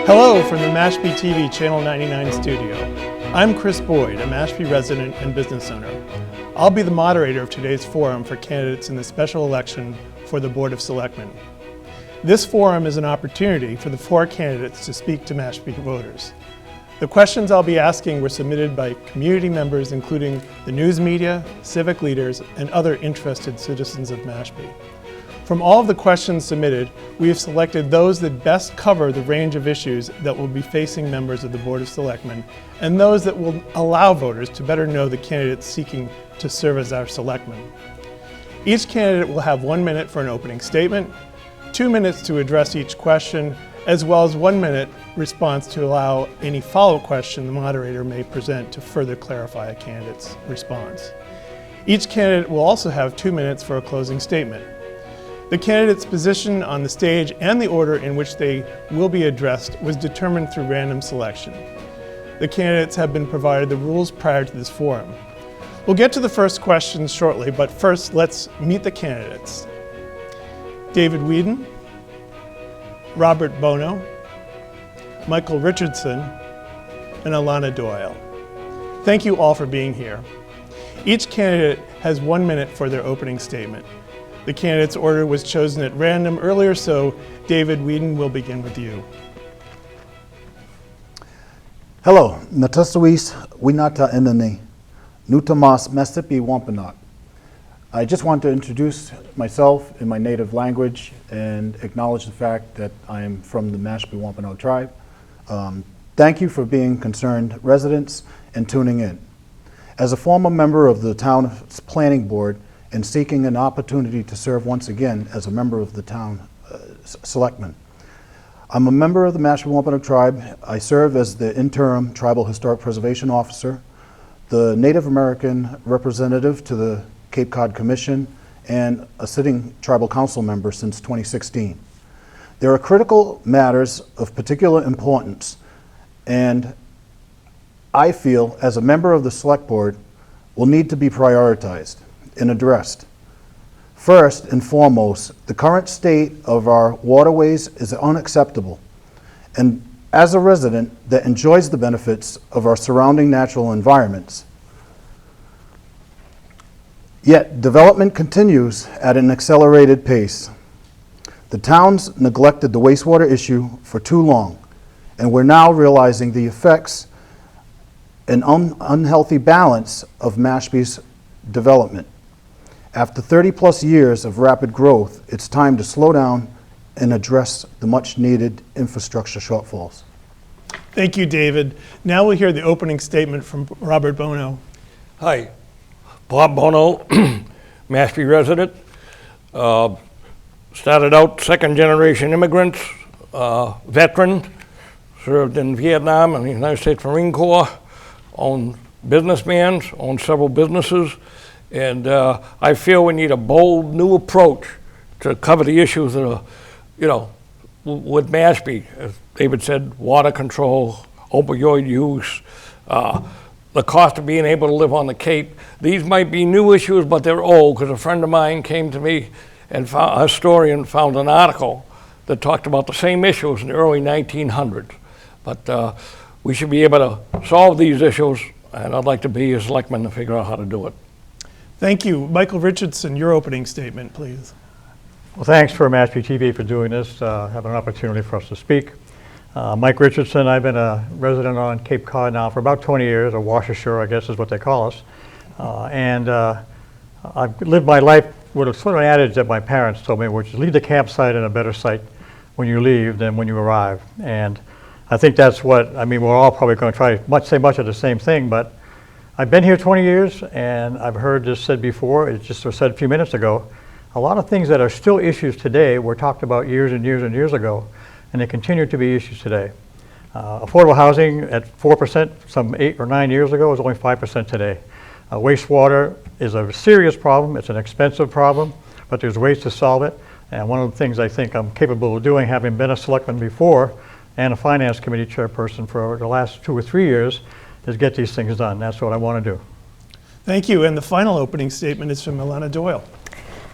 Hello from the MashpeeTV Channel 99 studio. I'm Chris Boyd, a Mashpee resident and business owner. I'll be the moderator of today's forum for candidates in the special election for the Board of Selectmen. This forum is an opportunity for the 4 candidates to speak to Mashpee voters. The questions I'll be asking were submitted by community members, including the news media, civic leaders, and other interested citizens of Mashpee. From all of the questions submitted, we have selected those that best cover the range of issues that will be facing members of the Board of Selectmen and those that will allow voters to better know the candidates seeking to serve as our selectmen. Each candidate will have 1 minute for an opening statement, 2 minutes to address each question, as well as 1 minute response to allow any follow-up question the moderator may present to further clarify a candidate's response. Each candidate will also have 2 minutes for a closing statement. The candidate's position on the stage and the order in which they will be addressed was determined through random selection. The candidates have been provided the rules prior to this forum. We'll get to the first questions shortly, but first let's meet the candidates. David Whedon, Robert Bono, Michael Richardson, and Alana Doyle. Thank you all for being here. Each candidate has 1 minute for their opening statement. The candidate's order was chosen at random earlier, so David Whedon will begin with you. Hello, Natasuis Winata Enene, Nutamas Mashpee Wampanoag. I just want to introduce myself in my native language and acknowledge the fact that I am from the Mashpee Wampanoag tribe. Thank you for being concerned residents and tuning in. As a former member of the town's planning board and seeking an opportunity to serve once again as a member of the town selectmen, I'm a member of the Mashpee Wampanoag tribe. I serve as the interim tribal historic preservation officer, the Native American representative to the Cape Cod Commission, and a sitting tribal council member since 2016. There are critical matters of particular importance, and I feel as a member of the select board will need to be prioritized and addressed. First and foremost, the current state of our waterways is unacceptable, and as a resident that enjoys the benefits of our surrounding natural environments, yet development continues at an accelerated pace. The town's neglected the wastewater issue for too long, and we're now realizing the effects and unhealthy balance of Mashpee's development. After 30+ years of rapid growth, it's time to slow down and address the much needed infrastructure shortfalls. Thank you, David. Now we'll hear the opening statement from Robert Bono. Hi, Bob Bono, Mashpee resident. Started out second-generation immigrants, veteran, served in Vietnam and the United States Marine Corps, owned businessman, owned several businesses, and I feel we need a bold new approach to cover the issues that are, with Mashpee. As David said, water control, opioid use, the cost of being able to live on the Cape. These might be new issues, but they're old, because a friend of mine came to me and a historian found an article that talked about the same issues in the early 1900s. But we should be able to solve these issues, and I'd like to be a selectman to figure out how to do it. Thank you. Michael Richardson, your opening statement, please. Well, thanks for MashpeeTV for doing this, having an opportunity for us to speak. Mike Richardson, I've been a resident on Cape Cod now for about 20 years, or Washershore, I guess is what they call us. I've lived my life with a sort of an adage that my parents told me, which is leave the campsite in a better site when you leave than when you arrive. And I think that's what, we're all probably going to try to say much of the same thing, but I've been here 20 years, and I've heard this said before, it just was said a few minutes ago, a lot of things that are still issues today were talked about years and years and years ago, and they continue to be issues today. Affordable housing at 4% some 8 or 9 years ago is only 5% today. Wastewater is a serious problem, it's an expensive problem, but there's ways to solve it, and one of the things I think I'm capable of doing, having been a selectman before and a finance committee chairperson for the last 2 or 3 years, is get these things done. That's what I want to do. Thank you. And the final opening statement is from Alana Doyle.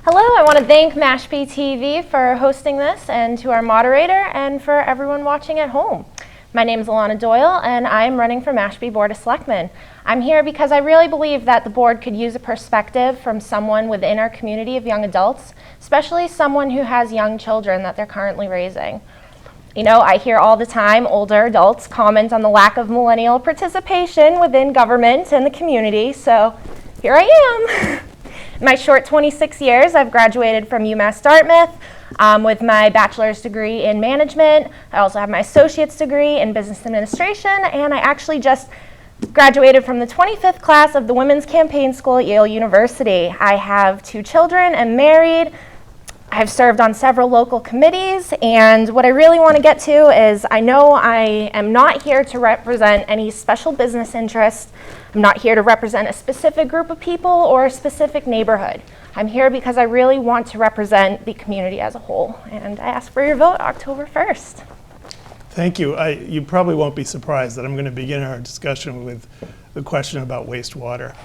Hello, I want to thank MashpeeTV for hosting this, and to our moderator, and for everyone watching at home. My name is Alana Doyle, and I'm running for Mashpee Board of Selectmen. I'm here because I really believe that the board could use a perspective from someone within our community of young adults, especially someone who has young children that they're currently raising. You know, I hear all the time older adults comment on the lack of millennial participation within government and the community, so here I am. In my short 26 years, I've graduated from UMass Dartmouth with my bachelor's degree in management. I also have my associate's degree in business administration, and I actually just graduated from the 25th class of the Women's Campaign School at Yale University. I have 2 children, I'm married. I've served on several local committees, and what I really want to get to is I know I am not here to represent any special business interest. I'm not here to represent a specific group of people or a specific neighborhood. I'm here because I really want to represent the community as a whole, and I ask for your vote October 1st. Thank you. You probably won't be surprised that I'm going to begin our discussion with the question about wastewater.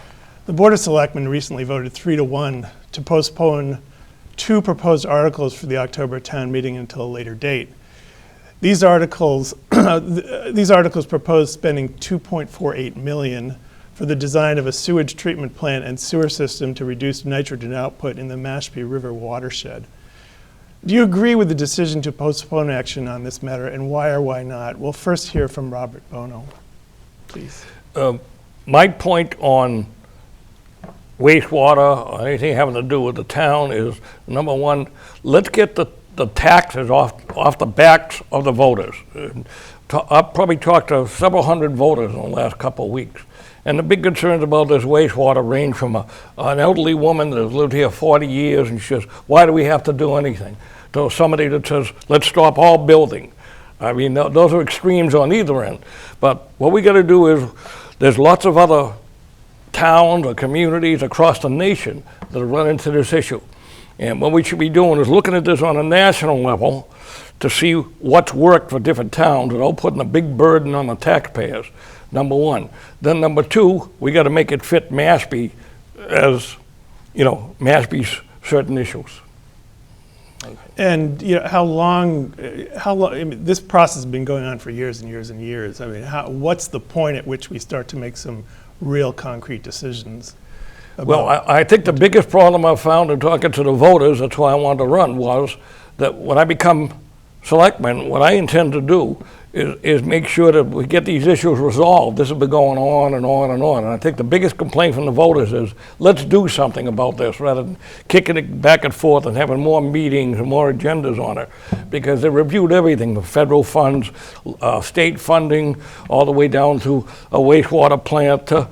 The Board of Selectmen recently voted 3-1 to postpone 2 proposed articles for the October town meeting until a later date. These articles propose spending $2.48 million for the design of a sewage treatment plant and sewer system to reduce nitrogen output in the Mashpee River watershed. Do you agree with the decision to postpone action on this matter, and why or why not? We'll first hear from Robert Bono, please. My point on wastewater or anything having to do with the town is, number one, let's get the taxes off the backs of the voters. I've probably talked to several hundred voters in the last couple of weeks. And the big concerns about this wastewater range from an elderly woman that has lived here 40 years and she says, why do we have to do anything? To somebody that says, let's stop all building. I mean, those are extremes on either end. But what we got to do is, there's lots of other towns or communities across the nation that have run into this issue. And what we should be doing is looking at this on a national level to see what's worked for different towns without putting a big burden on the taxpayers, number one. Then number two, we got to make it fit Mashpee as, Mashpee's certain issues. And how long, this process has been going on for years and years and years. I mean, what's the point at which we start to make some real concrete decisions? Well, I think the biggest problem I've found in talking to the voters, that's why I wanted to run, was that when I become selectman, what I intend to do is make sure that we get these issues resolved. This has been going on and on and on. And I think the biggest complaint from the voters is, let's do something about this rather than kicking it back and forth and having more meetings and more agendas on it. Because they reviewed everything, the federal funds, state funding, all the way down to a wastewater plant, to,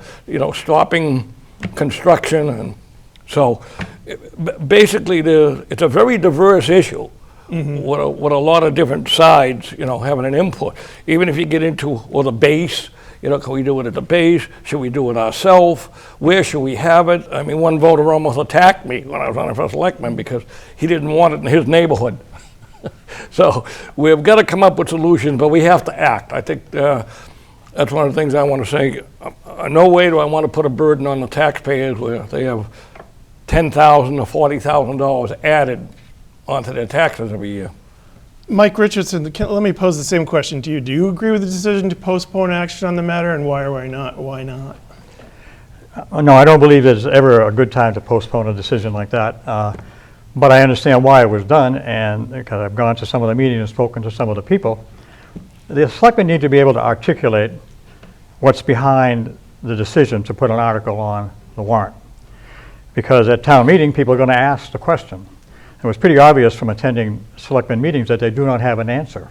stopping construction. And so basically it's a very diverse issue. Mm-hmm. with a lot of different sides, having an input. Even if you get into, the base, can we do it at the base? Should we do it ourselves? Where should we have it? I mean, one voter almost attacked me when I was running for selectman because he didn't want it in his neighborhood. So we've got to come up with solutions, but we have to act. I think that's one of the things I want to say. No way do I want to put a burden on the taxpayers where they have $10,000 or $40,000 added onto their taxes every year. Mike Richardson, let me pose the same question to you. Do you agree with the decision to postpone action on the matter, and why or why not? Why not? No, I don't believe there's ever a good time to postpone a decision like that. But I understand why it was done, and because I've gone to some of the meetings and spoken to some of the people. The selectmen need to be able to articulate what's behind the decision to put an article on the warrant. Because at town meeting, people are going to ask the question. It was pretty obvious from attending selectmen meetings that they do not have an answer.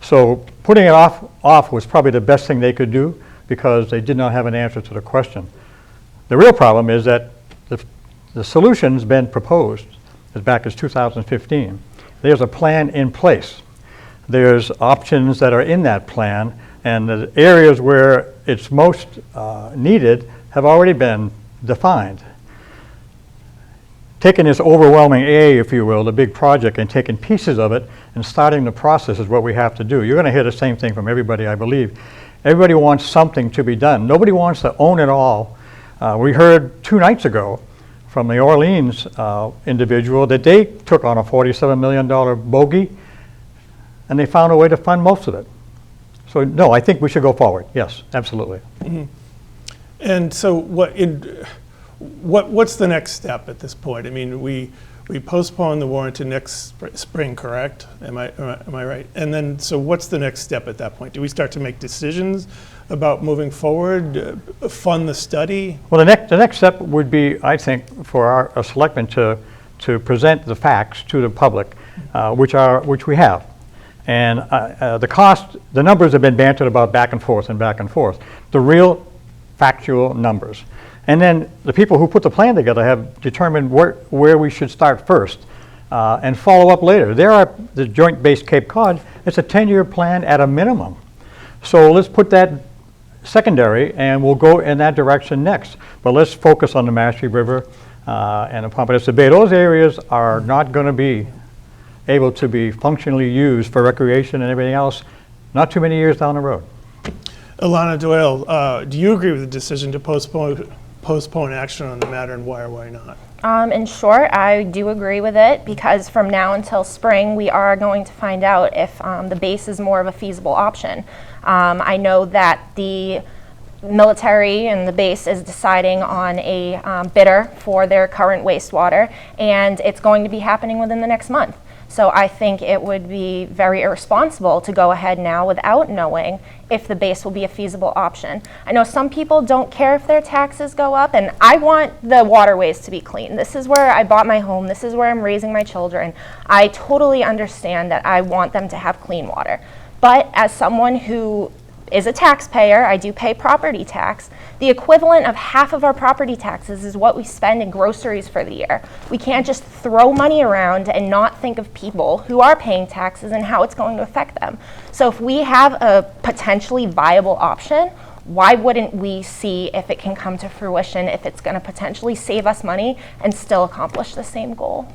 So putting it off was probably the best thing they could do because they did not have an answer to the question. The real problem is that the solution's been proposed as back as 2015. There's a plan in place. There's options that are in that plan, and the areas where it's most needed have already been defined. Taking this overwhelming if you will, the big project, and taking pieces of it and starting the process is what we have to do. You're going to hear the same thing from everybody, I believe. Everybody wants something to be done. Nobody wants to own it all. We heard 2 nights ago from the Orleans individual that they took on a $47 million bogey, and they found a way to fund most of it. So no, I think we should go forward. Yes, absolutely. And so what's the next step at this point? I mean, we postpone the warrant to next spring, correct? Am I right? And then, so what's the next step at that point? Do we start to make decisions about moving forward, fund the study? Well, the next step would be, I think, for our selectmen to present the facts to the public, which we have. And the numbers have been bantered about back and forth and back and forth. The real factual numbers. And then the people who put the plan together have determined where we should start first and follow up later. The Joint Base Cape Cod, it's a 10-year plan at a minimum. So let's put that secondary and we'll go in that direction next. But let's focus on the Mashpee River and the Pompanesett Bay. Those areas are not going to be able to be functionally used for recreation and everything else not too many years down the road. Alana Doyle, do you agree with the decision to postpone action on the matter, and why or why not? In short, I do agree with it, because from now until spring, we are going to find out if the base is more of a feasible option. I know that the military and the base is deciding on a bidder for their current wastewater, and it's going to be happening within the next month. So I think it would be very irresponsible to go ahead now without knowing if the base will be a feasible option. I know some people don't care if their taxes go up, and I want the waterways to be clean. This is where I bought my home. This is where I'm raising my children. I totally understand that I want them to have clean water. But as someone who is a taxpayer, I do pay property tax. The equivalent of half of our property taxes is what we spend in groceries for the year. We can't just throw money around and not think of people who are paying taxes and how it's going to affect them. So if we have a potentially viable option, why wouldn't we see if it can come to fruition, if it's going to potentially save us money and still accomplish the same goal?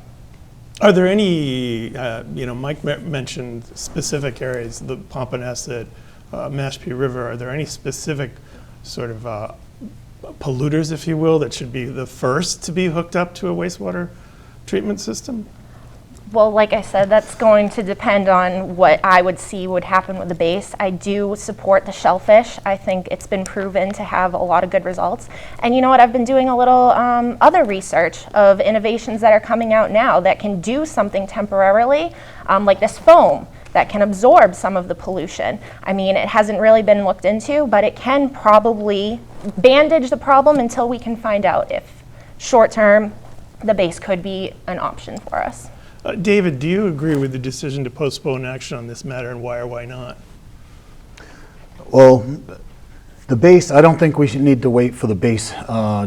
Are there any, Mike mentioned specific areas, the Pompanesett, Mashpee River. Are there any specific sort of polluters, if you will, that should be the first to be hooked up to a wastewater treatment system? Well, like I said, that's going to depend on what I would see would happen with the base. I do support the shellfish. I think it's been proven to have a lot of good results. And you know what? I've been doing a little other research of innovations that are coming out now that can do something temporarily, like this foam that can absorb some of the pollution. I mean, it hasn't really been looked into, but it can probably bandage the problem until we can find out if short-term the base could be an option for us. David, do you agree with the decision to postpone action on this matter, and why or why not? Well, the base, I don't think we should need to wait for the base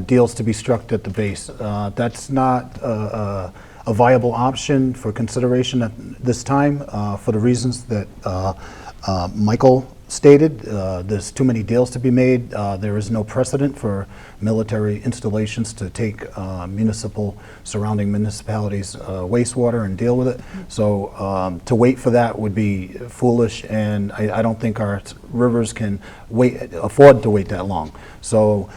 deals to be struck at the base. That's not a viable option for consideration at this time for the reasons that Michael stated. There's too many deals to be made. There is no precedent for military installations to take surrounding municipalities' wastewater and deal with it. So to wait for that would be foolish, and I don't think our rivers can afford to wait that long. So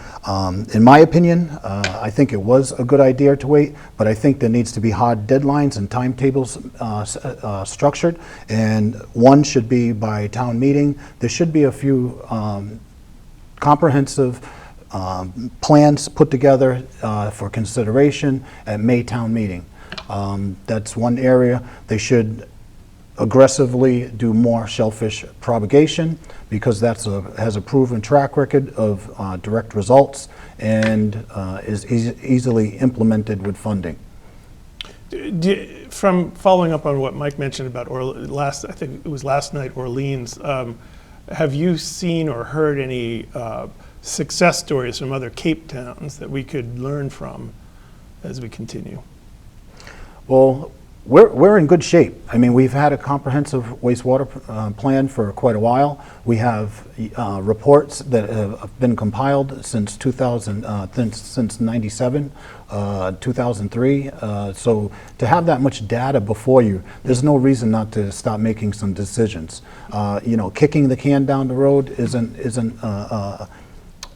in my opinion, I think it was a good idea to wait, but I think there needs to be hard deadlines and timetables structured, and one should be by town meeting. There should be a few comprehensive plans put together for consideration at May town meeting. That's one area. They should aggressively do more shellfish propagation, because that's has a proven track record of direct results and is easily implemented with funding. From following up on what Mike mentioned about I think it was last night, Orleans, have you seen or heard any success stories from other Cape towns that we could learn from as we continue? Well, we're in good shape. I mean, we've had a comprehensive wastewater plan for quite a while. We have reports that have been compiled since 97, 2003. So to have that much data before you, there's no reason not to start making some decisions. Kicking the can down the road isn't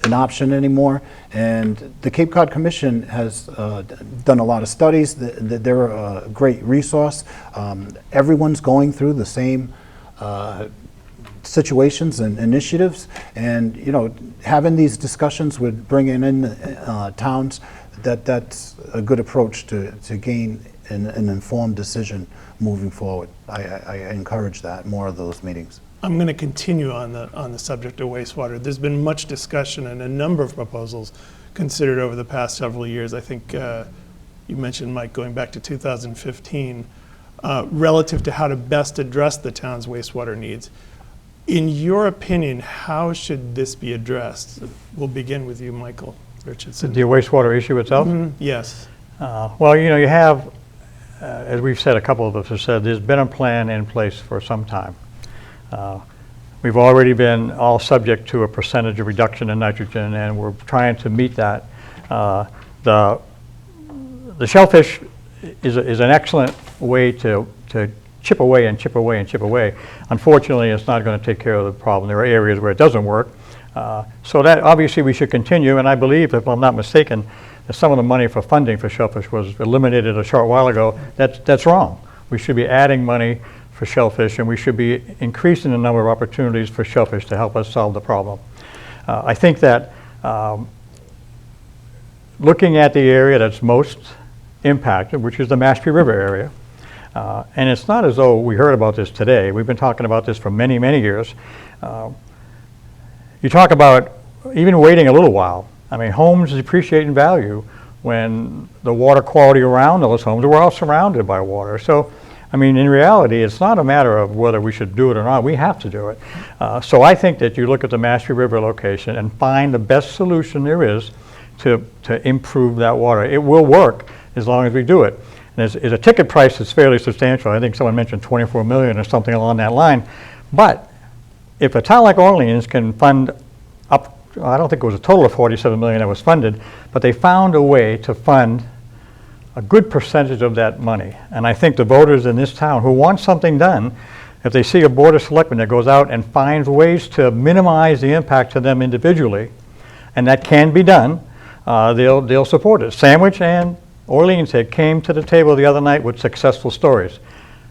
an option anymore, and the Cape Cod Commission has done a lot of studies. They're a great resource. Everyone's going through the same situations and initiatives, and having these discussions with bringing in towns, that's a good approach to gain an informed decision moving forward. I encourage that, more of those meetings. I'm going to continue on the subject of wastewater. There's been much discussion and a number of proposals considered over the past several years. I think you mentioned, Mike, going back to 2015, relative to how to best address the town's wastewater needs. In your opinion, how should this be addressed? We'll begin with you, Michael Richardson. The wastewater issue itself? Yes. Well, you have, as we've said, a couple of us have said, there's been a plan in place for some time. We've already been all subject to a percentage of reduction in nitrogen, and we're trying to meet that. The shellfish is an excellent way to chip away and chip away and chip away. Unfortunately, it's not going to take care of the problem. There are areas where it doesn't work. So that obviously we should continue, and I believe, if I'm not mistaken, that some of the money for funding for shellfish was eliminated a short while ago. That's wrong. We should be adding money for shellfish, and we should be increasing the number of opportunities for shellfish to help us solve the problem. I think that looking at the area that's most impacted, which is the Mashpee River area, and it's not as though we heard about this today. We've been talking about this for many, many years. You talk about even waiting a little while. I mean, homes depreciate in value when the water quality around those homes, we're all surrounded by water. So, I mean, in reality, it's not a matter of whether we should do it or not. We have to do it. So I think that you look at the Mashpee River location and find the best solution there is to improve that water. It will work as long as we do it. And there's a ticket price that's fairly substantial. I think someone mentioned $24 million or something along that line. But if a town like Orleans can fund up, I don't think it was a total of $47 million that was funded, but they found a way to fund a good percentage of that money. And I think the voters in this town who want something done, if they see a board of selectmen that goes out and finds ways to minimize the impact to them individually, and that can be done, they'll support it. Sandwich and Orleans came to the table the other night with successful stories.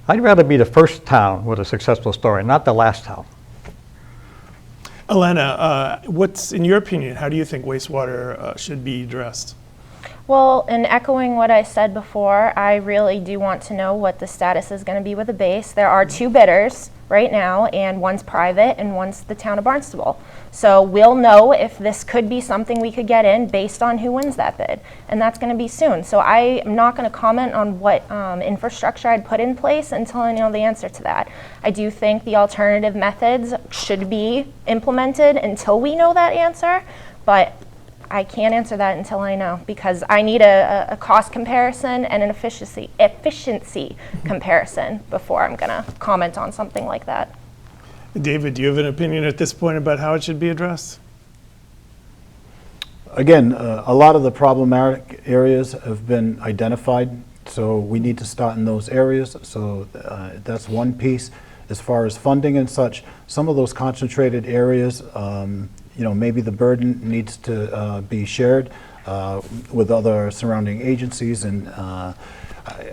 I'd rather be the first town with a successful story, not the last town. Elena, what's, in your opinion, how do you think wastewater should be addressed? Well, in echoing what I said before, I really do want to know what the status is going to be with the base. There are 2 bidders right now, and one's private and one's the town of Barnstable. So we'll know if this could be something we could get in based on who wins that bid, and that's going to be soon. So I am not going to comment on what infrastructure I'd put in place until I know the answer to that. I do think the alternative methods should be implemented until we know that answer, but I can't answer that until I know, because I need a cost comparison and an efficiency comparison before I'm going to comment on something like that. David, do you have an opinion at this point about how it should be addressed? Again, a lot of the problematic areas have been identified, so we need to start in those areas. So that's one piece. As far as funding and such, some of those concentrated areas, maybe the burden needs to be shared with other surrounding agencies, and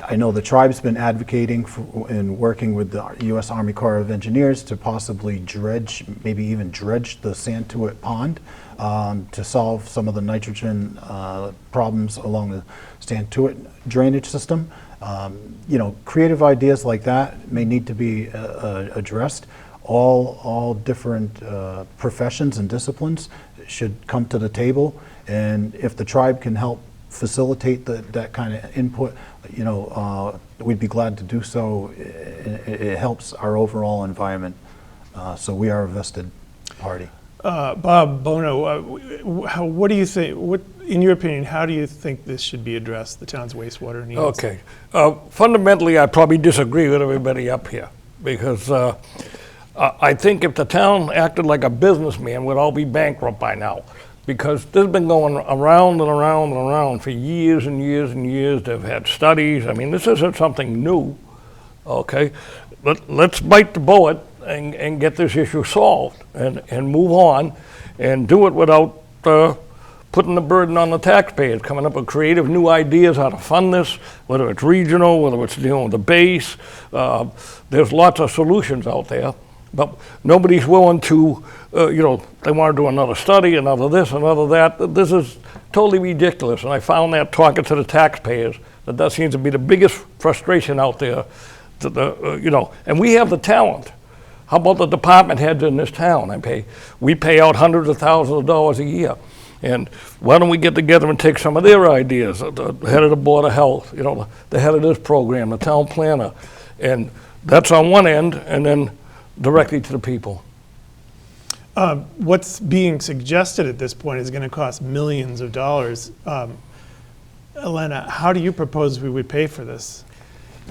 I know the tribe's been advocating and working with the U.S. Army Corps of Engineers to possibly maybe even dredge the Santuit Pond to solve some of the nitrogen problems along the Santuit drainage system. Creative ideas like that may need to be addressed. All different professions and disciplines should come to the table, and if the tribe can help facilitate that kind of input, we'd be glad to do so. It helps our overall environment, so we are a vested party. Bob Bono, what do you think? In your opinion, how do you think this should be addressed, the town's wastewater needs? Okay. Fundamentally, I probably disagree with everybody up here, because I think if the town acted like a businessman, we'd all be bankrupt by now, because this has been going around and around and around for years and years and years. They've had studies. I mean, this isn't something new, okay? Let's bite the bullet and get this issue solved and move on and do it without putting the burden on the taxpayers, coming up with creative new ideas how to fund this, whether it's regional, whether it's dealing with the base. There's lots of solutions out there. But nobody's willing to, they want to do another study, another this, another that. This is totally ridiculous, and I found that talking to the taxpayers, that seems to be the biggest frustration out there. And we have the talent. How about the department heads in this town? We pay out hundreds of thousands of dollars a year. And why don't we get together and take some of their ideas? The head of the Board of Health, the head of this program, the town planner. And that's on one end, and then directly to the people. What's being suggested at this point is going to cost millions of dollars. Elena, how do you propose we would pay for this?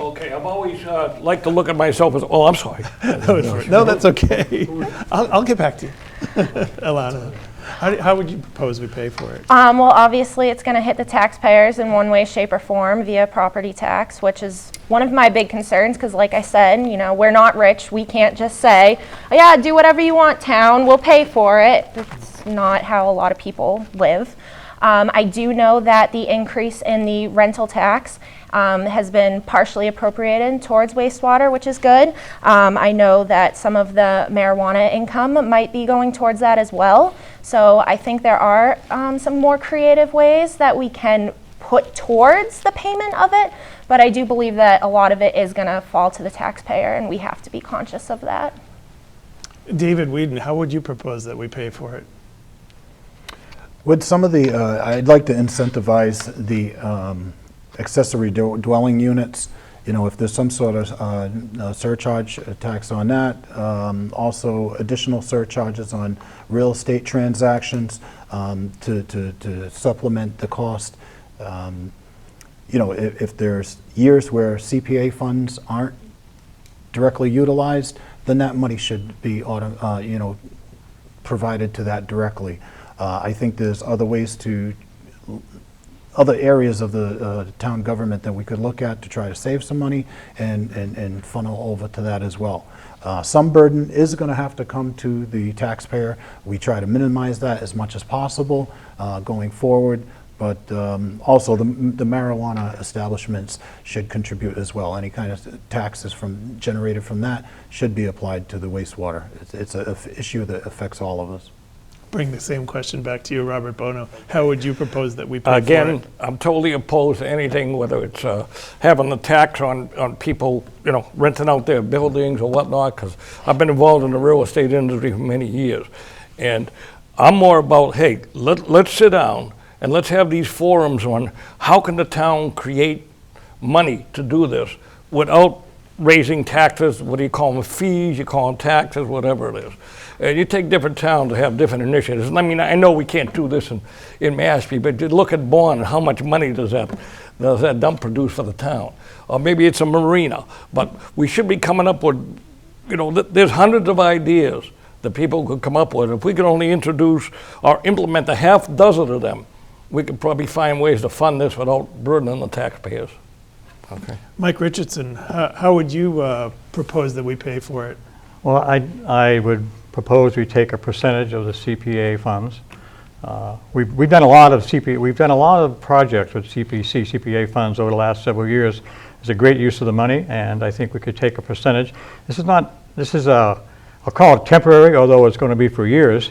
Okay, I've always liked to look at myself as, oh, I'm sorry. No, that's okay. I'll get back to you. Elena, how would you propose we pay for it? Well, obviously, it's going to hit the taxpayers in one way, shape, or form via property tax, which is one of my big concerns because, like I said, we're not rich. We can't just say, oh, yeah, do whatever you want, town. We'll pay for it. That's not how a lot of people live. I do know that the increase in the rental tax has been partially appropriated towards wastewater, which is good. I know that some of the marijuana income might be going towards that as well. So I think there are some more creative ways that we can put towards the payment of it. But I do believe that a lot of it is going to fall to the taxpayer, and we have to be conscious of that. David Whedon, how would you propose that we pay for it? With some of the, I'd like to incentivize the accessory dwelling units. If there's some sort of surcharge tax on that, also additional surcharges on real estate transactions to supplement the cost. If there's years where CPA funds aren't directly utilized, then that money should be provided to that directly. I think there's other ways other areas of the town government that we could look at to try to save some money and funnel over to that as well. Some burden is going to have to come to the taxpayer. We try to minimize that as much as possible going forward, but also the marijuana establishments should contribute as well. Any kind of taxes generated from that should be applied to the wastewater. It's an issue that affects all of us. Bring the same question back to you, Robert Bono. How would you propose that we pay for it? Again, I'm totally opposed to anything, whether it's having the tax on people, renting out their buildings or whatnot, because I've been involved in the real estate industry for many years. And I'm more about, hey, let's sit down and let's have these forums on how can the town create money to do this without raising taxes. What do you call them? Fees, you call them taxes, whatever it is. You take different towns that have different initiatives. I mean, I know we can't do this in Mashpee, but you look at Bourne and how much money does that dump produce for the town? Or maybe it's a marina. But we should be coming up with, there's hundreds of ideas that people could come up with. If we could only introduce or implement a half dozen of them, we could probably find ways to fund this without burdening the taxpayers. Okay. Mike Richardson, how would you propose that we pay for it? Well, I would propose we take a percentage of the CPA funds. We've done a lot of projects with CPA funds over the last several years. It's a great use of the money, and I think we could take a percentage. This is I'll call it temporary, although it's going to be for years.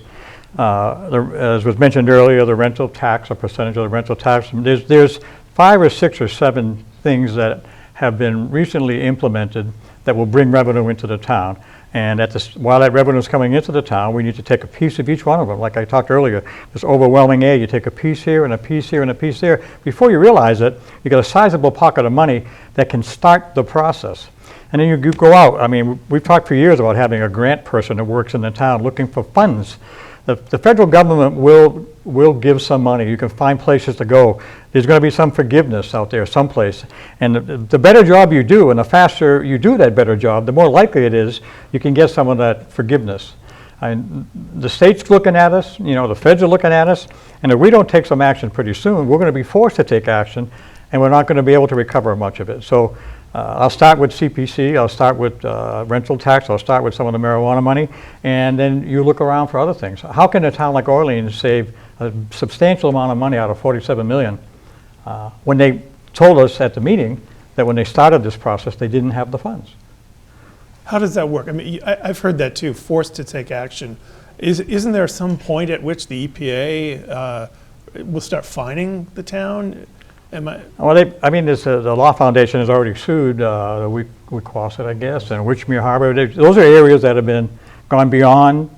As was mentioned earlier, the rental tax, a percentage of the rental tax. There's 5 or 6 or 7 things that have been recently implemented that will bring revenue into the town. And while that revenue is coming into the town, we need to take a piece of each one of them. Like I talked earlier, this overwhelming aid, you take a piece here and a piece here and a piece there. Before you realize it, you got a sizable pocket of money that can start the process. And then you go out. I mean, we've talked for years about having a grant person that works in the town looking for funds. The federal government will give some money. You can find places to go. There's going to be some forgiveness out there someplace. And the better job you do, and the faster you do that better job, the more likely it is you can get some of that forgiveness. And the state's looking at us, the feds are looking at us, and if we don't take some action pretty soon, we're going to be forced to take action, and we're not going to be able to recover much of it. So I'll start with CPC, I'll start with rental tax, I'll start with some of the marijuana money, and then you look around for other things. How can a town like Orleans save a substantial amount of money out of $47 million when they told us at the meeting that when they started this process, they didn't have the funds? How does that work? I mean, I've heard that too, forced to take action. Isn't there some point at which the EPA will start fining the town? Well, I mean, the Law Foundation has already sued Wequassett, I guess, and Witchmere Harbor. Those are areas that have gone beyond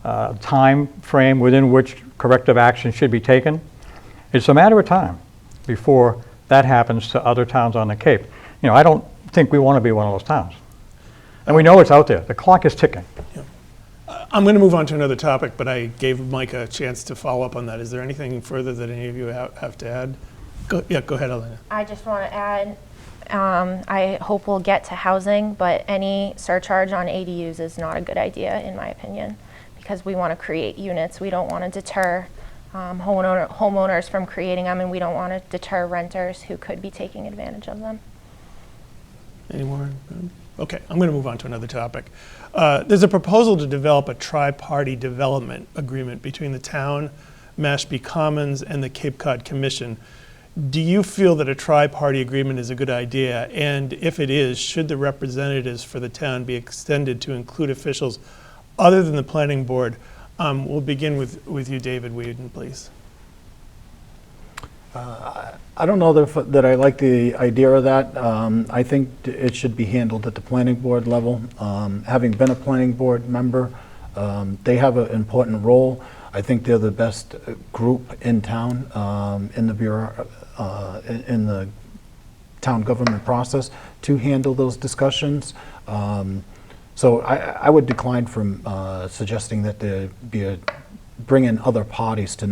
time frame within which corrective action should be taken. It's a matter of time before that happens to other towns on the Cape. You know, I don't think we want to be one of those towns. And we know it's out there. The clock is ticking. Yeah. I'm going to move on to another topic, but I gave Mike a chance to follow up on that. Is there anything further that any of you have to add? Go ahead, Elena. I just want to add, I hope we'll get to housing, but any surcharge on ADUs is not a good idea, in my opinion, because we want to create units. We don't want to deter homeowners from creating them, and we don't want to deter renters who could be taking advantage of them. Any more? Okay, I'm going to move on to another topic. There's a proposal to develop a tri-party development agreement between the town, Mashpee Commons, and the Cape Cod Commission. Do you feel that a tri-party agreement is a good idea? And if it is, should the representatives for the town be extended to include officials other than the planning board? We'll begin with you, David Whedon, please. I don't know that I like the idea of that. I think it should be handled at the planning board level. Having been a planning board member, they have an important role. I think they're the best group in town, in the bureau, in the town government process to handle those discussions. So I would decline from suggesting that there be bring in other parties to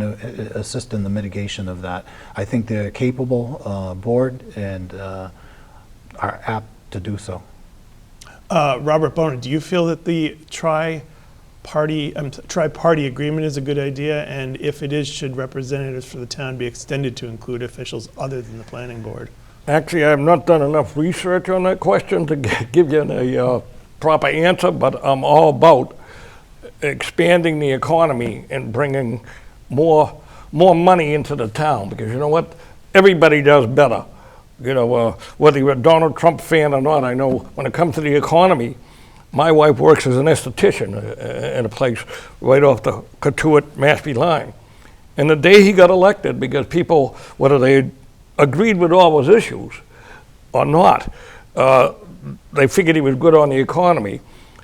assist in the mitigation of that. I think they're a capable board and are apt to do so. Robert Boner, do you feel that the tri-party agreement is a good idea? And if it is, should representatives for the town be extended to include officials other than the planning board? Actually, I have not done enough research on that question to give you a proper answer, but I'm all about expanding the economy and bringing more money into the town, because you know what? Everybody does better. You know, whether you're a Donald Trump fan or not, I know when it comes to the economy, my wife works as an esthetician in a place right off the Cotuit Mashpee line. And the day he got elected, because people, whether they agreed with all those issues or not, they figured he was good on the economy.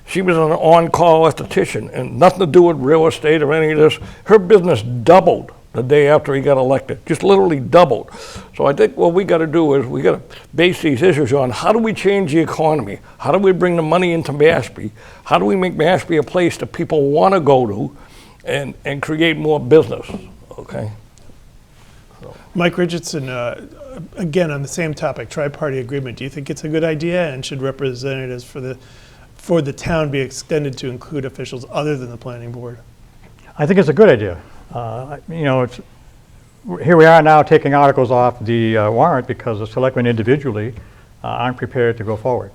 She was an on-call esthetician and nothing to do with real estate or any of this. Her business doubled the day after he got elected, just literally doubled. So I think what we got to do is we got to base these issues on how do we change the economy? How do we bring the money into Mashpee? How do we make Mashpee a place that people want to go to and create more business, okay? So. Mike Richardson, again, on the same topic, tri-party agreement, do you think it's a good idea, and should representatives for the town be extended to include officials other than the planning board? I think it's a good idea. You know, here we are now taking articles off the warrant because the selectmen individually aren't prepared to go forward.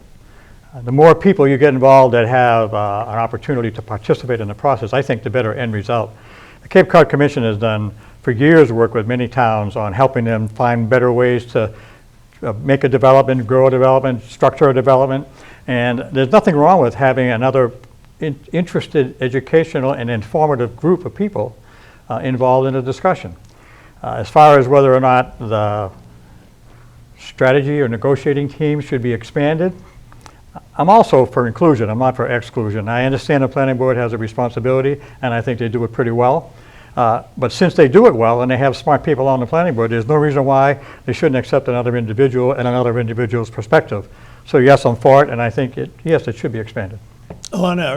The more people you get involved that have an opportunity to participate in the process, I think the better end result. The Cape Cod Commission has done for years work with many towns on helping them find better ways to make a development, grow a development, structure a development. And there's nothing wrong with having another interested, educational, and informative group of people involved in a discussion. As far as whether or not the strategy or negotiating team should be expanded, I'm also for inclusion. I'm not for exclusion. I understand the planning board has a responsibility, and I think they do it pretty well. But since they do it well and they have smart people on the planning board, there's no reason why they shouldn't accept another individual and another individual's perspective. So yes, I'm for it, and I think yes, it should be expanded. Alana,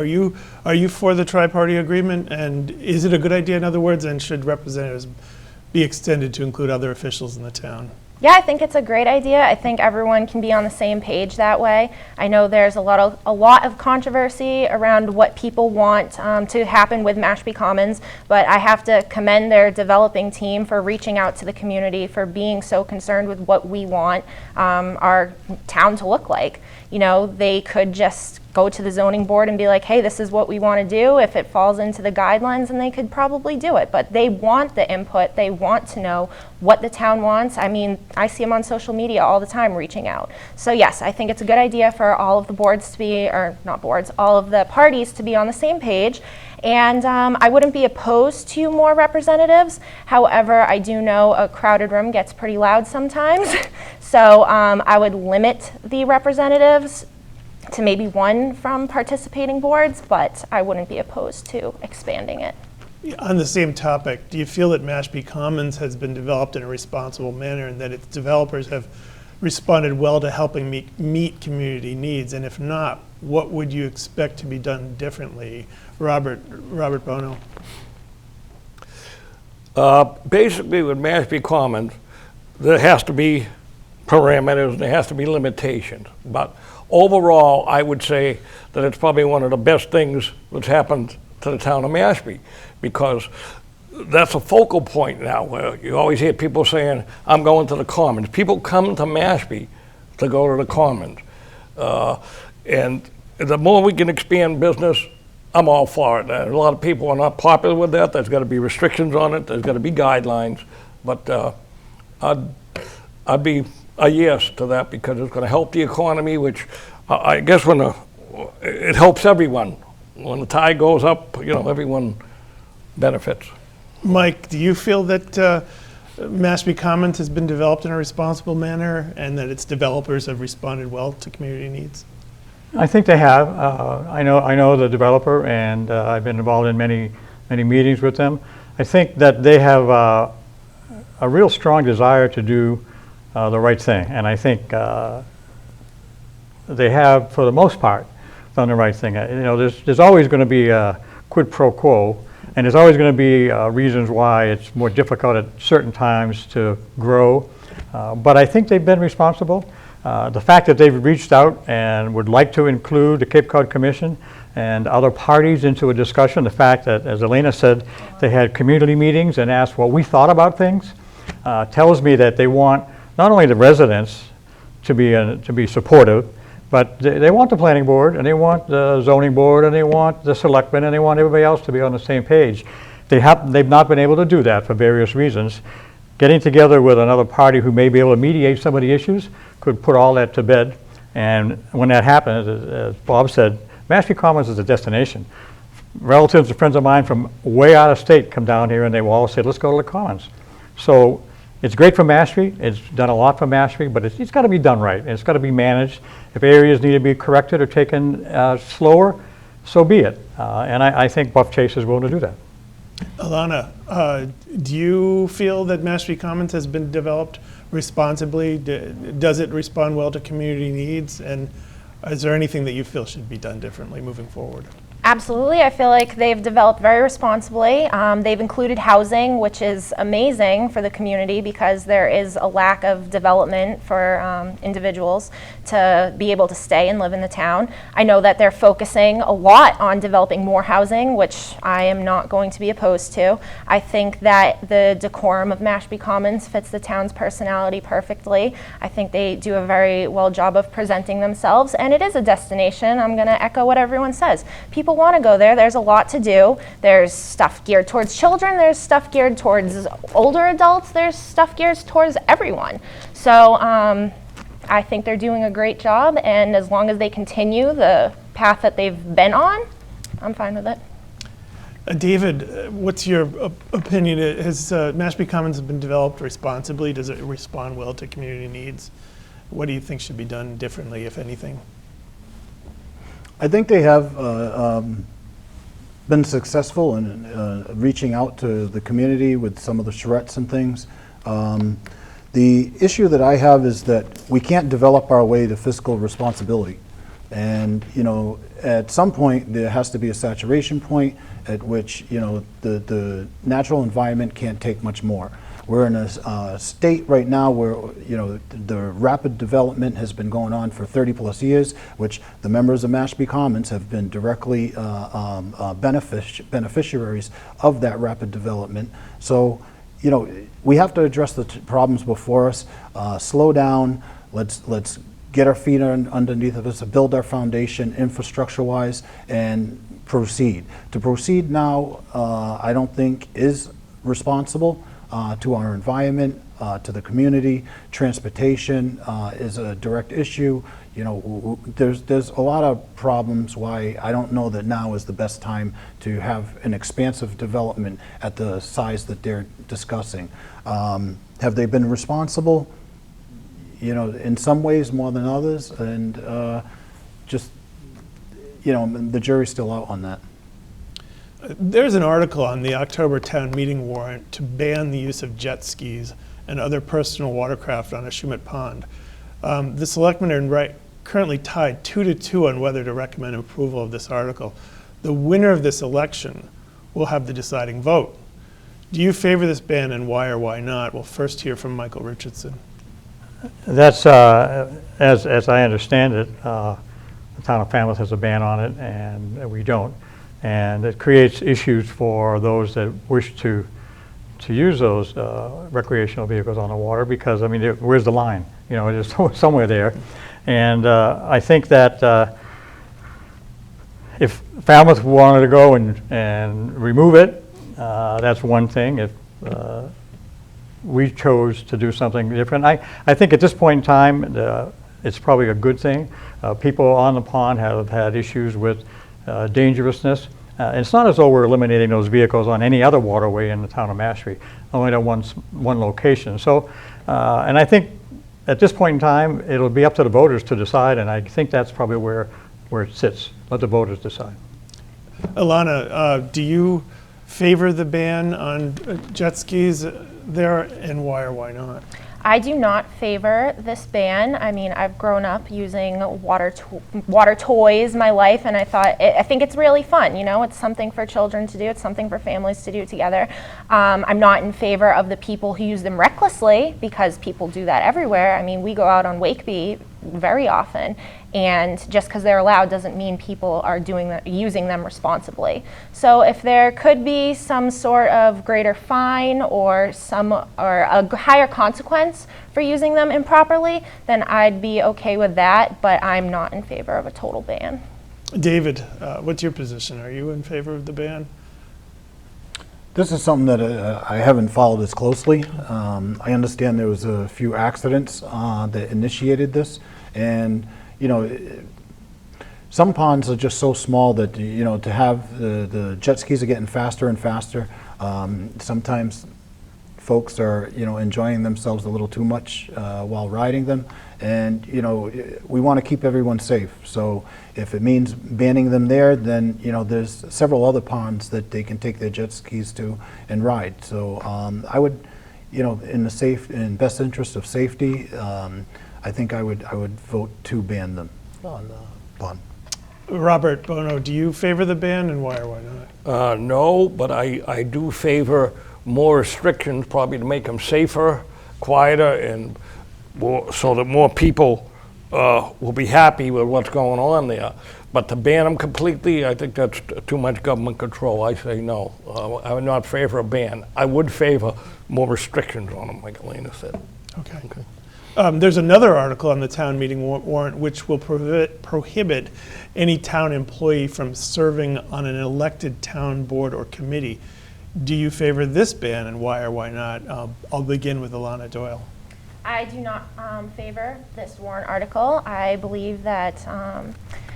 are you for the tri-party agreement, and is it a good idea, in other words, and should representatives be extended to include other officials in the town? Yeah, I think it's a great idea. I think everyone can be on the same page that way. I know there's a lot of controversy around what people want to happen with Mashpee Commons, but I have to commend their developing team for reaching out to the community, for being so concerned with what we want our town to look like. You know, they could just go to the zoning board and be like, hey, this is what we want to do. If it falls into the guidelines, and they could probably do it. But they want the input. They want to know what the town wants. I mean, I see them on social media all the time reaching out. So yes, I think it's a good idea for all of the boards to be, or not boards, all of the parties to be on the same page. And I wouldn't be opposed to more representatives. However, I do know a crowded room gets pretty loud sometimes. So I would limit the representatives to maybe one from participating boards, but I wouldn't be opposed to expanding it. On the same topic, do you feel that Mashpee Commons has been developed in a responsible manner and that its developers have responded well to helping meet community needs? And if not, what would you expect to be done differently? Robert Bono. Basically, with Mashpee Commons, there has to be parameters, there has to be limitations. But overall, I would say that it's probably one of the best things that's happened to the town of Mashpee, because that's a focal point now, where you always hear people saying, I'm going to the Commons. People come to Mashpee to go to the Commons. And the more we can expand business, I'm all for it. A lot of people are not popular with that. There's got to be restrictions on it. There's got to be guidelines. But I'd be a yes to that, because it's going to help the economy, which I guess it helps everyone. When the tide goes up, everyone benefits. Mike, do you feel that Mashpee Commons has been developed in a responsible manner and that its developers have responded well to community needs? I think they have. I know the developer, and I've been involved in many meetings with them. I think that they have a real strong desire to do the right thing, and I think they have, for the most part, done the right thing. There's always going to be a quid pro quo, and there's always going to be reasons why it's more difficult at certain times to grow. But I think they've been responsible. The fact that they've reached out and would like to include the Cape Cod Commission and other parties into a discussion, the fact that, as Elena said, they had community meetings and asked what we thought about things, tells me that they want not only the residents to be supportive, but they want the planning board, and they want the zoning board, and they want the selectmen, and they want everybody else to be on the same page. They've not been able to do that for various reasons. Getting together with another party who may be able to mediate some of the issues could put all that to bed. And when that happens, as Bob said, Mashpee Commons is a destination. Relatives and friends of mine from way out of state come down here, and they will all say, let's go to the Commons. So it's great for Mashpee. It's done a lot for Mashpee, but it's got to be done right. It's got to be managed. If areas need to be corrected or taken slower, so be it. And I think Buff Chase is willing to do that. Alana, do you feel that Mashpee Commons has been developed responsibly? Does it respond well to community needs? And is there anything that you feel should be done differently moving forward? Absolutely. I feel like they've developed very responsibly. They've included housing, which is amazing for the community because there is a lack of development for individuals to be able to stay and live in the town. I know that they're focusing a lot on developing more housing, which I am not going to be opposed to. I think that the decorum of Mashpee Commons fits the town's personality perfectly. I think they do a very well job of presenting themselves, and it is a destination. I'm going to echo what everyone says. People want to go there. There's a lot to do. There's stuff geared towards children. There's stuff geared towards older adults. There's stuff geared towards everyone. So I think they're doing a great job, and as long as they continue the path that they've been on, I'm fine with it. David, what's your opinion? Has Mashpee Commons been developed responsibly? Does it respond well to community needs? What do you think should be done differently, if anything? I think they have been successful in reaching out to the community with some of the charrettes and things. The issue that I have is that we can't develop our way to fiscal responsibility. And, at some point there has to be a saturation point at which, the natural environment can't take much more. We're in a state right now where, the rapid development has been going on for 30 plus years, which the members of Mashpee Commons have been directly beneficiaries of that rapid development. So, we have to address the problems before us, slow down, let's get our feet underneath of us, to build our foundation infrastructure-wise, and proceed. To proceed now, I don't think is responsible to our environment, to the community. Transportation is a direct issue. You know, there's a lot of problems why I don't know that now is the best time to have an expansive development at the size that they're discussing. Have they been responsible? You know, in some ways more than others, and just, you know, the jury's still out on that. There's an article on the October town meeting warrant to ban the use of jet skis and other personal watercraft on Ashumet Pond. The selectmen are currently tied 2-2 on whether to recommend approval of this article. The winner of this election will have the deciding vote. Do you favor this ban, and why or why not? We'll first hear from Michael Richardson. That's, as I understand it, the town of Falmouth has a ban on it, and we don't. And it creates issues for those that wish to use those recreational vehicles on the water, because, I mean, where's the line? You know, it is somewhere there. And I think that if Falmouth wanted to go and remove it, that's one thing. If we chose to do something different, I think at this point in time, it's probably a good thing. People on the pond have had issues with dangerousness. And it's not as though we're eliminating those vehicles on any other waterway in the town of Mashpee, only at one location. So, and I think at this point in time, it'll be up to the voters to decide, and I think that's probably where it sits. Let the voters decide. Alana, do you favor the ban on jet skis there, and why or why not? I do not favor this ban. I mean, I've grown up using water toys my life, and I think it's really fun. You know, it's something for children to do. It's something for families to do together. I'm not in favor of the people who use them recklessly, because people do that everywhere. I mean, we go out on Wakeby very often, and just because they're allowed doesn't mean people are using them responsibly. So if there could be some sort of greater fine or a higher consequence for using them improperly, then I'd be okay with that, but I'm not in favor of a total ban. David, what's your position? Are you in favor of the ban? This is something that I haven't followed as closely. I understand there was a few accidents that initiated this, and you know, some ponds are just so small that, you know, to have the jet skis are getting faster and faster. Sometimes folks are, you know, enjoying themselves a little too much while riding them, and you know, we want to keep everyone safe. So if it means banning them there, then you know, there's several other ponds that they can take their jet skis to and ride. So I would, you know, in the best interest of safety, I think I would vote to ban them on the pond. Robert Bono, do you favor the ban, and why or why not? No, but I do favor more restrictions, probably to make them safer, quieter, and so that more people will be happy with what's going on there. But to ban them completely, I think that's too much government control. I say no. I would not favor a ban. I would favor more restrictions on them, like Elena said. Okay. There's another article on the town meeting warrant which will prohibit any town employee from serving on an elected town board or committee. Do you favor this ban, and why or why not? I'll begin with Alana Doyle. I do not favor this warrant article. I believe that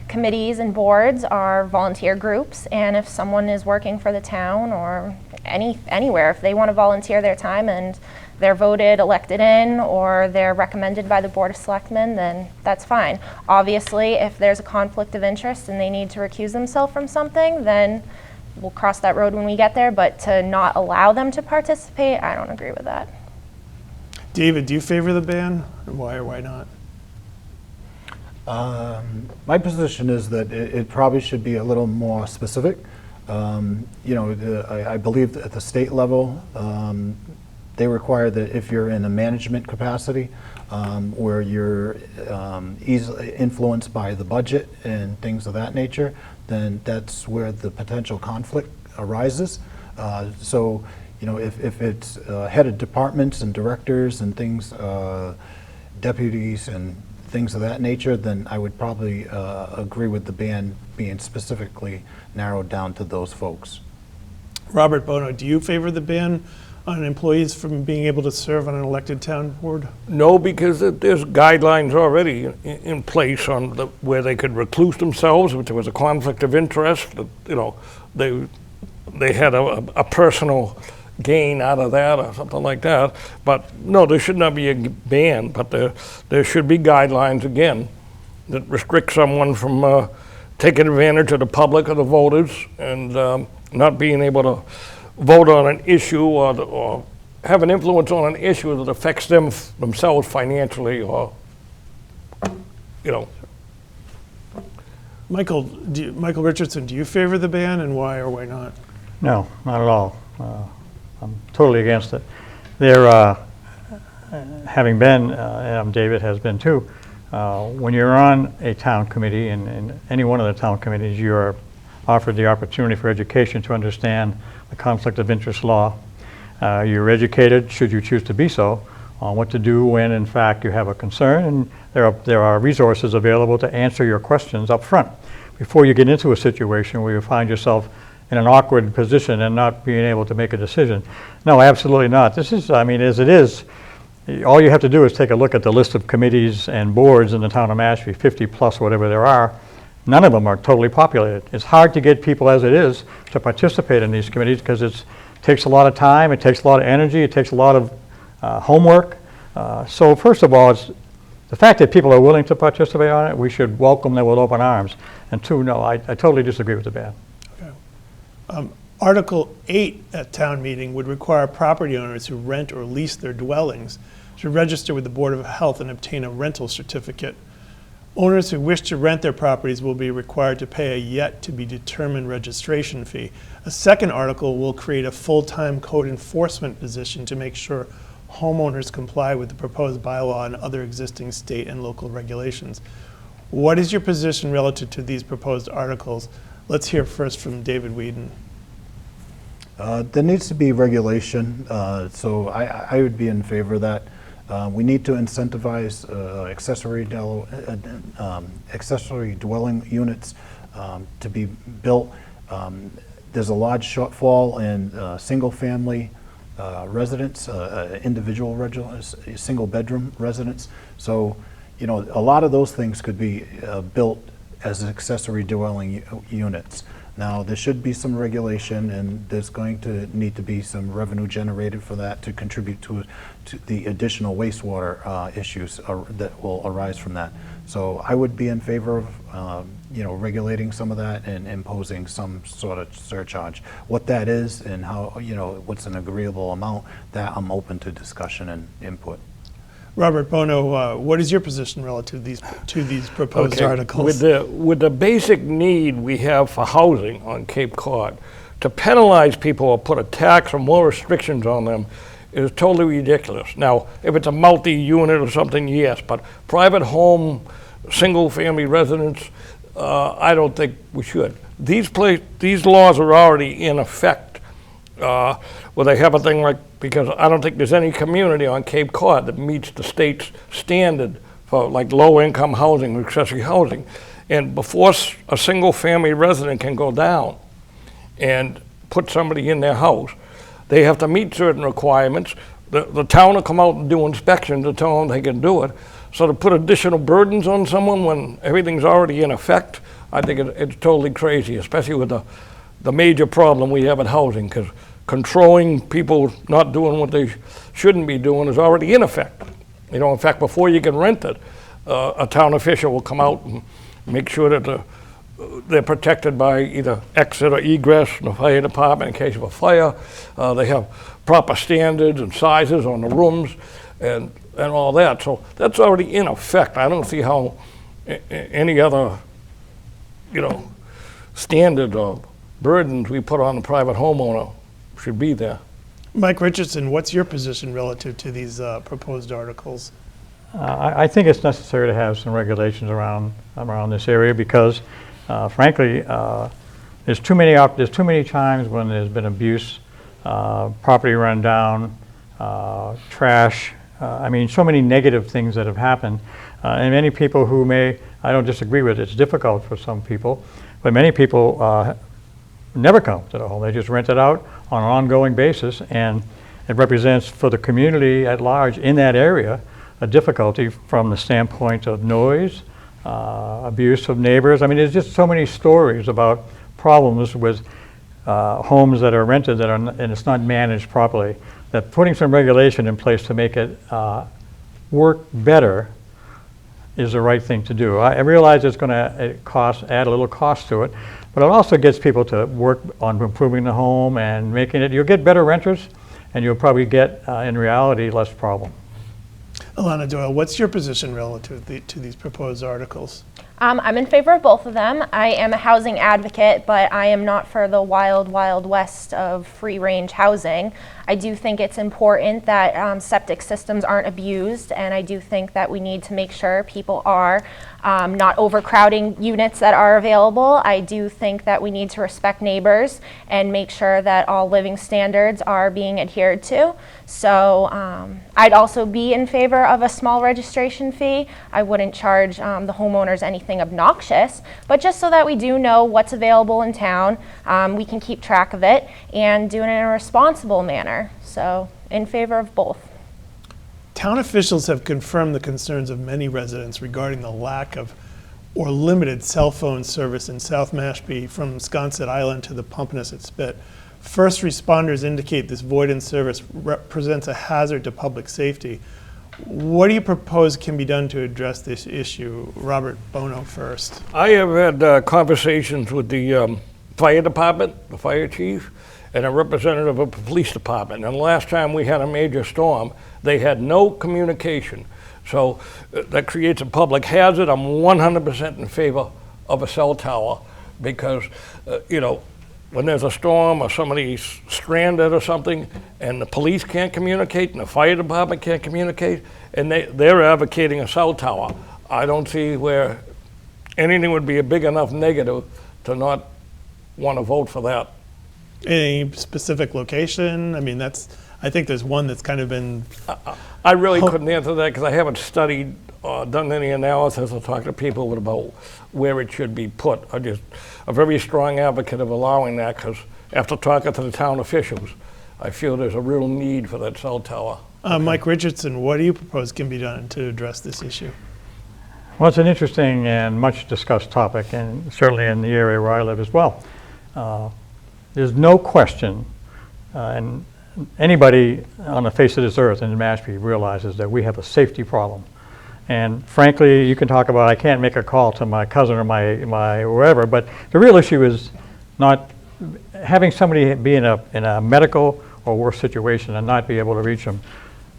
committees and boards are volunteer groups, and if someone is working for the town or anywhere, if they want to volunteer their time and they're voted, elected in, or they're recommended by the Board of Selectmen, then that's fine. Obviously, if there's a conflict of interest and they need to recuse themselves from something, then we'll cross that road when we get there, but to not allow them to participate, I don't agree with that. David, do you favor the ban, and why or why not? My position is that it probably should be a little more specific. You know, I believe at the state level, they require that if you're in a management capacity, where you're easily influenced by the budget and things of that nature, then that's where the potential conflict arises. So, you know, if it's head of departments and directors and things, deputies and things of that nature, then I would probably agree with the ban being specifically narrowed down to those folks. Robert Bono, do you favor the ban on employees from being able to serve on an elected town board? No, because there's guidelines already in place on where they could recluse themselves if there was a conflict of interest. You know, they had a personal gain out of that or something like that. But no, there should not be a ban, but there should be guidelines again that restrict someone from taking advantage of the public or the voters and not being able to vote on an issue or have an influence on an issue that affects themselves financially or, you know. Michael Richardson, do you favor the ban, and why or why not? No, not at all. I'm totally against it. There, having been, and David has been too, when you're on a town committee, and any one of the town committees, you're offered the opportunity for education to understand the conflict of interest law. You're educated, should you choose to be so, on what to do when in fact you have a concern, and there are resources available to answer your questions up front before you get into a situation where you find yourself in an awkward position and not being able to make a decision. No, absolutely not. This is, I mean, as it is, all you have to do is take a look at the list of committees and boards in the town of Mashpee, 50 plus whatever there are. None of them are totally populated. It's hard to get people as it is to participate in these committees because it takes a lot of time, it takes a lot of energy, it takes a lot of homework. So first of all, it's the fact that people are willing to participate on it, we should welcome them with open arms. And two, no, I totally disagree with the ban. Article 8 at town meeting would require property owners who rent or lease their dwellings to register with the Board of Health and obtain a rental certificate. Owners who wish to rent their properties will be required to pay a yet-to-be-determined registration fee. A second article will create a full-time code enforcement position to make sure homeowners comply with the proposed bylaw and other existing state and local regulations. What is your position relative to these proposed articles? Let's hear first from David Whedon. There needs to be regulation, so I would be in favor of that. We need to incentivize accessory dwelling units to be built. There's a large shortfall in single-family residents, individual residents, single-bedroom residents. So, you know, a lot of those things could be built as accessory dwelling units. Now, there should be some regulation, and there's going to need to be some revenue generated for that to contribute to the additional wastewater issues that will arise from that. So I would be in favor of you know, regulating some of that and imposing some sort of surcharge. What that is and how, you know, what's an agreeable amount, that I'm open to discussion and input. Robert Bono, what is your position relative to these proposed articles? With the basic need we have for housing on Cape Cod, to penalize people or put a tax or more restrictions on them is totally ridiculous. Now, if it's a multi-unit or something, yes, but private home, single-family residence, I don't think we should. These laws are already in effect. Well, they have a thing like, because I don't think there's any community on Cape Cod that meets the state's standard for like low-income housing or accessory housing. And before a single-family resident can go down and put somebody in their house, they have to meet certain requirements. The town will come out and do inspections to tell them they can do it. So to put additional burdens on someone when everything's already in effect, I think it's totally crazy, especially with the major problem we have in housing, because controlling people not doing what they shouldn't be doing is already in effect. You know, in fact, before you can rent it, a town official will come out and make sure that they're protected by either exit or egress from the fire department in case of a fire. They have proper standards and sizes on the rooms and all that. So that's already in effect. I don't see how any other, you know, standard or burdens we put on the private homeowner should be there. Mike Richardson, what's your position relative to these proposed articles? I think it's necessary to have some regulations around this area because, frankly, there's too many times when there's been abuse, property run down, trash. I mean, so many negative things that have happened. And many people who I don't disagree with it, it's difficult for some people, but many people never come to the home. They just rent it out on an ongoing basis, and it represents for the community at large in that area a difficulty from the standpoint of noise, abuse of neighbors. I mean, there's just so many stories about problems with homes that are rented and it's not managed properly, that putting some regulation in place to make it work better is the right thing to do. I realize it's going to add a little cost to it, but it also gets people to work on improving the home and making it, you'll get better renters, and you'll probably get, in reality, less problem. Alana Doyle, what's your position relative to these proposed articles? I'm in favor of both of them. I am a housing advocate, but I am not for the wild, wild west of free-range housing. I do think it's important that septic systems aren't abused, and I do think that we need to make sure people are not overcrowding units that are available. I do think that we need to respect neighbors and make sure that all living standards are being adhered to. So I'd also be in favor of a small registration fee. I wouldn't charge the homeowners anything obnoxious, but just so that we do know what's available in town, we can keep track of it and do it in a responsible manner. So in favor of both. Town officials have confirmed the concerns of many residents regarding the lack of or limited cell phone service in South Mashpee from Sconset Island to the Pompanesett Spit. First responders indicate this void in service represents a hazard to public safety. What do you propose can be done to address this issue? Robert Bono first. I have had conversations with the fire department, the fire chief, and a representative of the police department. And the last time we had a major storm, they had no communication. So that creates a public hazard. I'm 100% in favor of a cell tower because, when there's a storm or somebody's stranded or something and the police can't communicate and the fire department can't communicate and they're advocating a cell tower, I don't see where anything would be a big enough negative to not want to vote for that. Any specific location? I mean, I think there's one that's kind of been... I really couldn't answer that because I haven't studied or done any analysis or talked to people about where it should be put. I'm just a very strong advocate of allowing that because after talking to the town officials, I feel there's a real need for that cell tower. Mike Richardson, what do you propose can be done to address this issue? Well, it's an interesting and much discussed topic, and certainly in the area where I live as well. There's no question, and anybody on the face of this earth in Mashpee realizes that we have a safety problem. And frankly, you can talk about, I can't make a call to my cousin or my wherever, but the real issue is not having somebody be in a medical or worse situation and not be able to reach them.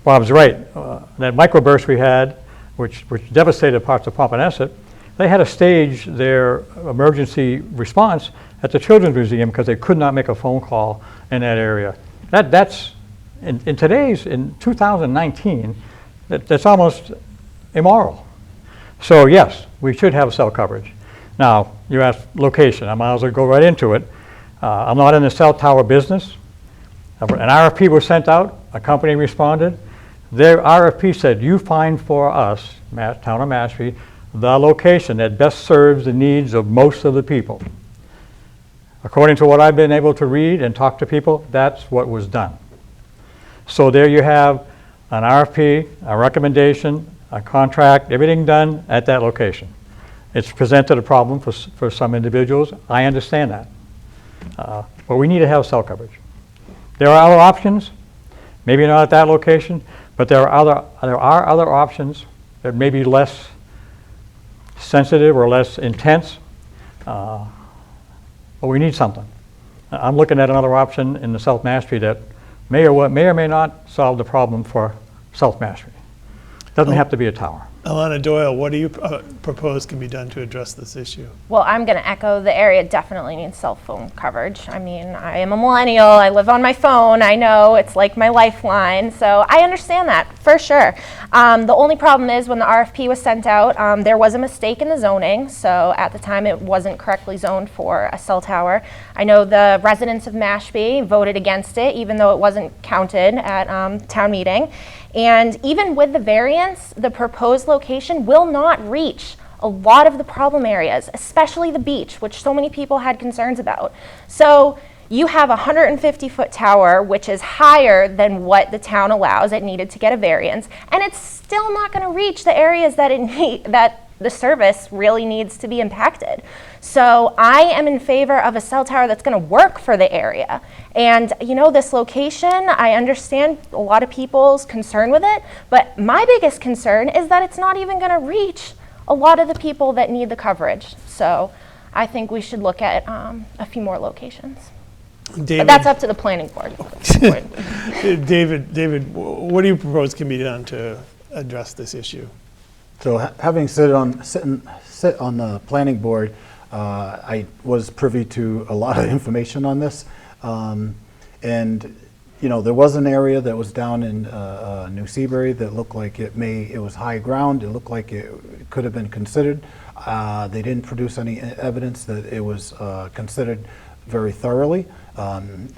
Bob's right. That microburst we had, which devastated parts of Pompanesett, they had to stage their emergency response at the Children's Museum because they could not make a phone call in that area. That's in 2019, that's almost immoral. So yes, we should have cell coverage. Now, you asked location. I might as well go right into it. I'm not in the cell tower business. An RFP was sent out. A company responded. Their RFP said, you find for us, Town of Mashpee, the location that best serves the needs of most of the people. According to what I've been able to read and talk to people, that's what was done. So there you have an RFP, a recommendation, a contract, everything done at that location. It's presented a problem for some individuals. I understand that. But we need to have cell coverage. There are other options, maybe not at that location, but there are other options that may be less sensitive or less intense. But we need something. I'm looking at another option in the South Mashpee that may or may not solve the problem for South Mashpee. Doesn't have to be a tower. Alana Doyle, what do you propose can be done to address this issue? Well, I'm going to echo the area definitely needs cell phone coverage. I mean, I am a millennial. I live on my phone. I know it's like my lifeline. So I understand that for sure. The only problem is when the RFP was sent out, there was a mistake in the zoning. So at the time, it wasn't correctly zoned for a cell tower. I know the residents of Mashpee voted against it, even though it wasn't counted at town meeting. And even with the variance, the proposed location will not reach a lot of the problem areas, especially the beach, which so many people had concerns about. So you have a 150-foot tower, which is higher than what the town allows. It needed to get a variance, and it's still not going to reach the areas that that the service really needs to be impacted. So I am in favor of a cell tower that's going to work for the area. And you know, this location, I understand a lot of people's concern with it, but my biggest concern is that it's not even going to reach a lot of the people that need the coverage. So I think we should look at a few more locations. David, But that's up to the planning board. David, what do you propose can be done to address this issue? So having sit on the planning board, I was privy to a lot of information on this. And you know, there was an area that was down in New Seabury that looked like it was high ground. It looked like it could have been considered. They didn't produce any evidence that it was considered very thoroughly.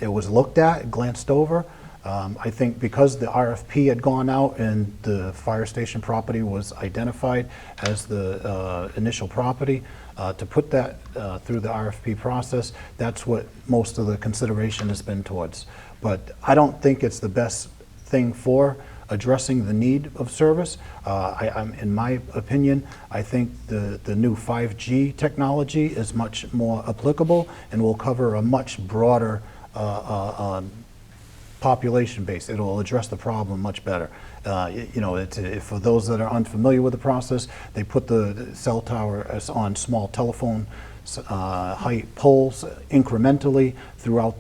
It was looked at, glanced over. I think because the RFP had gone out and the fire station property was identified as the initial property, to put that through the RFP process, that's what most of the consideration has been towards. But I don't think it's the best thing for addressing the need of service. In my opinion, I think the new 5G technology is much more applicable and will cover a much broader population base. It will address the problem much better. You know, for those that are unfamiliar with the process, they put the cell tower on small telephone height poles incrementally throughout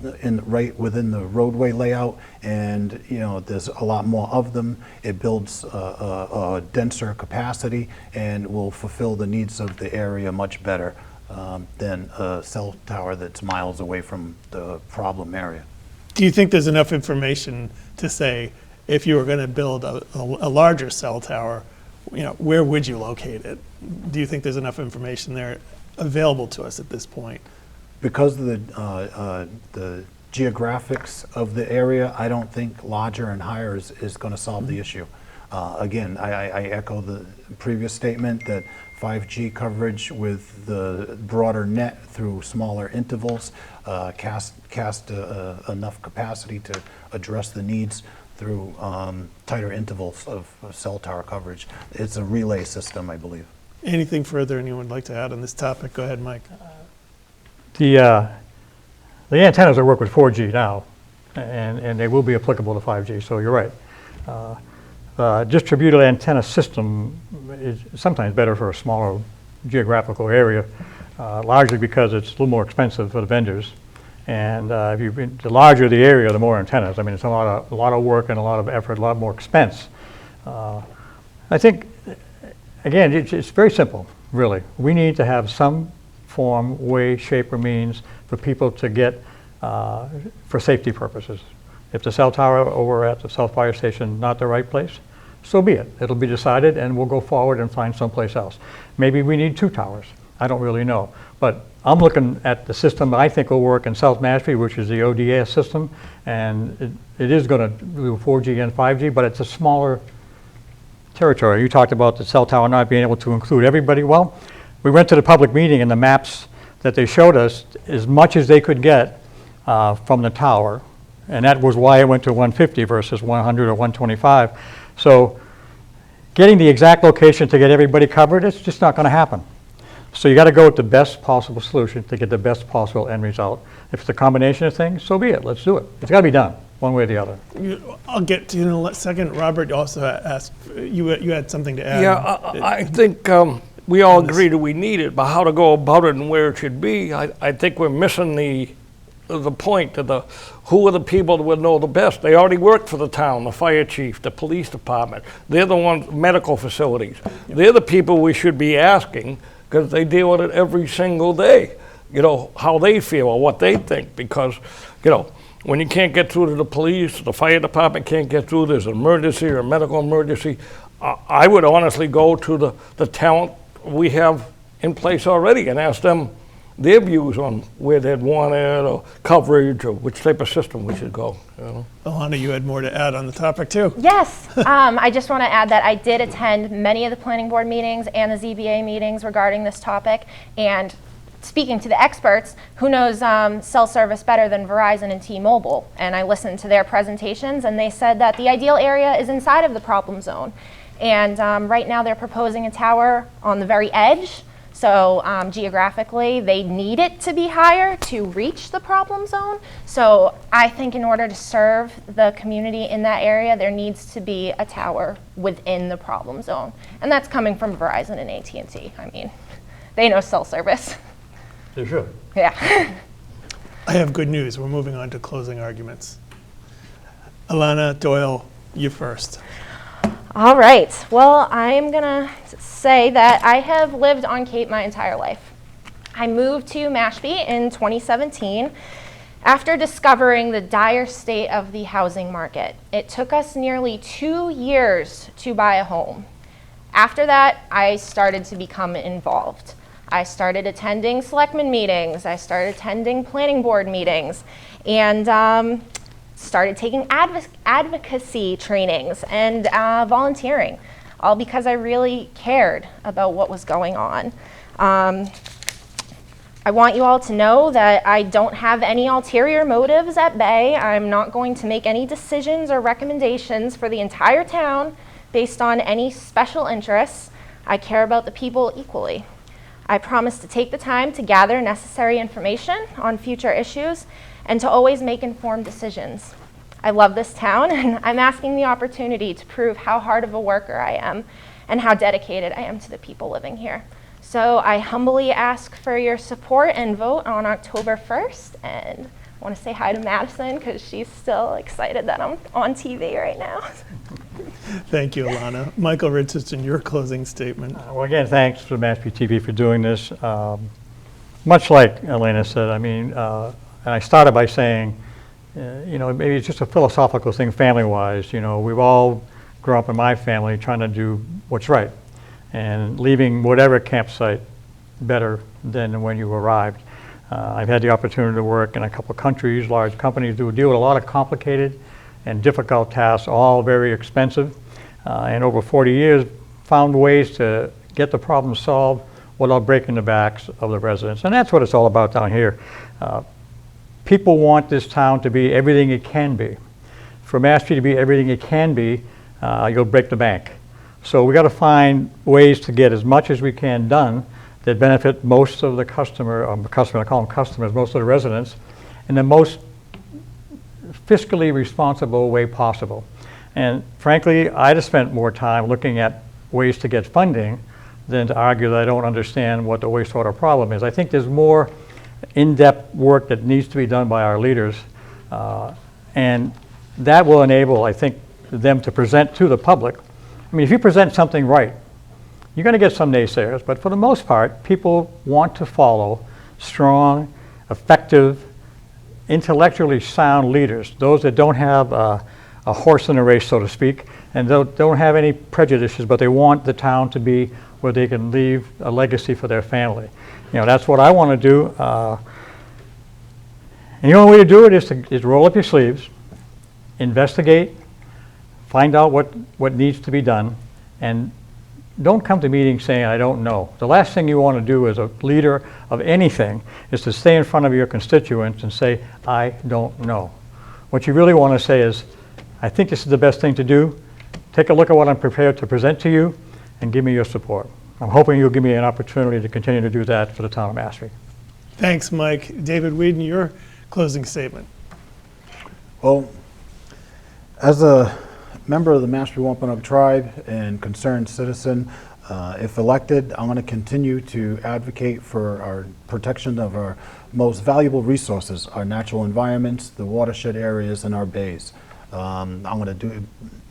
right within the roadway layout, and you know, there's a lot more of them. It builds a denser capacity and will fulfill the needs of the area much better than a cell tower that's miles away from the problem area. Do you think there's enough information to say, if you were going to build a larger cell tower, you know, where would you locate it? Do you think there's enough information there available to us at this point? Because of the geographics of the area, I don't think larger and higher is going to solve the issue. Again, I echo the previous statement that 5G coverage with the broader net through smaller intervals cast enough capacity to address the needs through tighter intervals of cell tower coverage. It's a relay system, I believe. Anything further anyone would like to add on this topic? Go ahead, Mike. The antennas that work with 4G now, and they will be applicable to 5G, so you're right. Distributed antenna system is sometimes better for a smaller geographical area, largely because it's a little more expensive for the vendors. And the larger the area, the more antennas. I mean, it's a lot of work and a lot of effort, a lot more expense. I think, again, it's very simple, really. We need to have some form, way, shape, or means for people to get for safety purposes. If the cell tower over at the South Fire Station not the right place, so be it. It'll be decided, and we'll go forward and find someplace else. Maybe we need 2 towers. I don't really know. But I'm looking at the system that I think will work in South Mashpee, which is the ODS system, and it is going to do 4G and 5G, but it's a smaller territory. You talked about the cell tower not being able to include everybody. Well, we went to the public meeting, and the maps that they showed us, as much as they could get from the tower, and that was why it went to 150 versus 100 or 125. So getting the exact location to get everybody covered, it's just not going to happen. So you got to go with the best possible solution to get the best possible end result. If it's a combination of things, so be it. Let's do it. It's got to be done, one way or the other. I'll get to you in a second. Robert also asked, you had something to add. Yeah, I think we all agree that we need it, but how to go about it and where it should be, I think we're missing the point of who are the people that would know the best. They already work for the town, the fire chief, the police department. They're the ones, medical facilities. They're the people we should be asking, because they deal with it every single day, you know, how they feel or what they think. Because, you know, when you can't get through to the police, the fire department can't get through, there's an emergency or a medical emergency, I would honestly go to the talent we have in place already and ask them, their views on where they'd want it, or coverage, or which type of system we should go, you know. Alana, you had more to add on the topic too. Yes, I just want to add that I did attend many of the planning board meetings and the ZBA meetings regarding this topic, and speaking to the experts, who knows cell service better than Verizon and T-Mobile? And I listened to their presentations, and they said that the ideal area is inside of the problem zone. And right now they're proposing a tower on the very edge. So geographically, they need it to be higher to reach the problem zone. So I think in order to serve the community in that area, there needs to be a tower within the problem zone. And that's coming from Verizon and AT&T. I mean, they know cell service. They should. Yeah. I have good news. We're moving on to closing arguments. Alana Doyle, you first. All right. Well, I'm going to say that I have lived on Cape my entire life. I moved to Mashpee in 2017 after discovering the dire state of the housing market. It took us nearly 2 years to buy a home. After that, I started to become involved. I started attending Selectmen meetings. I started attending planning board meetings, and started taking advocacy trainings and volunteering, all because I really cared about what was going on. I want you all to know that I don't have any ulterior motives at bay. I'm not going to make any decisions or recommendations for the entire town based on any special interests. I care about the people equally. I promise to take the time to gather necessary information on future issues and to always make informed decisions. I love this town, and I'm asking the opportunity to prove how hard of a worker I am and how dedicated I am to the people living here. So I humbly ask for your support and vote on October 1st, and I want to say hi to Madison because she's still excited that I'm on TV right now. Thank you, Alana. Michael Richardson, your closing statement. Well, again, thanks to MashpeeTV for doing this. Much like Elena said, I mean, and I started by saying, you know, maybe it's just a philosophical thing family-wise. You know, we've all grown up in my family trying to do what's right and leaving whatever campsite better than when you arrived. I've had the opportunity to work in a couple of countries. Large companies do deal with a lot of complicated and difficult tasks, all very expensive. And over 40 years, found ways to get the problem solved without breaking the backs of the residents. And that's what it's all about down here. People want this town to be everything it can be. For Mashpee to be everything it can be, you'll break the bank. So we got to find ways to get as much as we can done that benefit most of the I call them customers, most of the residents, in the most fiscally responsible way possible. And frankly, I'd have spent more time looking at ways to get funding than to argue that I don't understand what the wastewater problem is. I think there's more in-depth work that needs to be done by our leaders, and that will enable, I think, them to present to the public. I mean, if you present something right, you're going to get some naysayers, but for the most part, people want to follow strong, effective, intellectually sound leaders, those that don't have a horse in a race, so to speak, and don't have any prejudices, but they want the town to be where they can leave a legacy for their family. You know, that's what I want to do. And the only way to do it is roll up your sleeves, investigate, find out what needs to be done, and don't come to meetings saying, I don't know. The last thing you want to do as a leader of anything is to stay in front of your constituents and say, I don't know. What you really want to say is, I think this is the best thing to do. Take a look at what I'm prepared to present to you and give me your support. I'm hoping you'll give me an opportunity to continue to do that for the town of Mashpee. Thanks, Mike. David Whedon, your closing statement. Well, as a member of the Mashpee Wampanoag tribe and concerned citizen, if elected, I'm going to continue to advocate for our protection of our most valuable resources, our natural environments, the watershed areas, and our bays. I'm going to do,